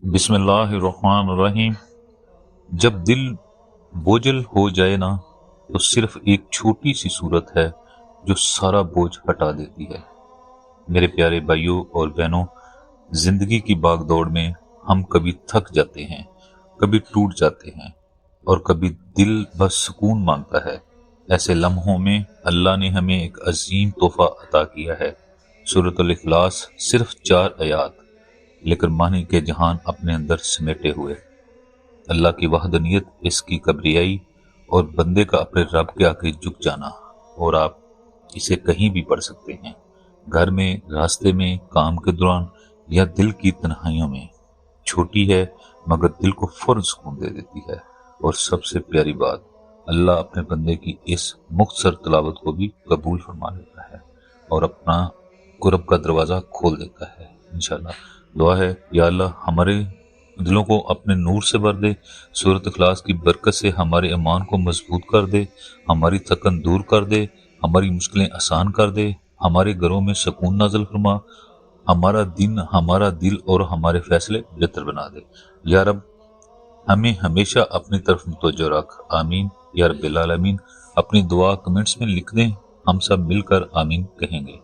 बिस्मिल्लाहिर्रहमानिर्रहीम। जब दिल बोझल हो जाए ना, तो सिर्फ एक छोटी सी सूरत है जो सारा बोझ हटा देती है। मेरे प्यारे भाइयों और बहनों, जिंदगी की भागदौड़ में हम कभी थक जाते हैं, कभी टूट जाते हैं और कभी दिल बस सुकून मांगता है। ऐसे लम्हों में अल्लाह ने हमें एक अजीम तोहफा अता किया है। सूरतुल इखलास, सिर्फ 4 आयात, लेकिन मानी के जहान अपने अंदर समेटे हुए। अल्लाह की वहदनियत, इसकी कब्रियाई और बंदे का अपने रब के आगे झुक जाना। और आप इसे कहीं भी पढ़ सकते हैं, घर में, रास्ते में, काम के दौरान या दिल की तन्हाइयों में। छोटी है मगर दिल को फौरन सुकून दे देती है। और सबसे प्यारी बात, अल्लाह अपने बंदे की इस मुख्तसर तलावत को भी कबूल फरमा लेता है और अपना कुर्ब का दरवाजा खोल देता है। इंशाल्लाह दुआ है, या अल्लाह हमारे दिलों को अपने नूर से भर दे, सूरत इखलास की बरकत से हमारे ईमान को मजबूत कर दे, हमारी थकन दूर कर दे, हमारी मुश्किलें आसान कर दे, हमारे घरों में सुकून नाज़िल फरमा, हमारा दिन, हमारा दिल और हमारे फैसले बेहतर बना दे। या रब, हमें हमेशा अपनी तरफ मुतवज्जो रख। आमीन या रब्बिल आलमीन। अपनी दुआ कमेंट्स में लिख दें, हम सब मिलकर आमीन कहेंगे।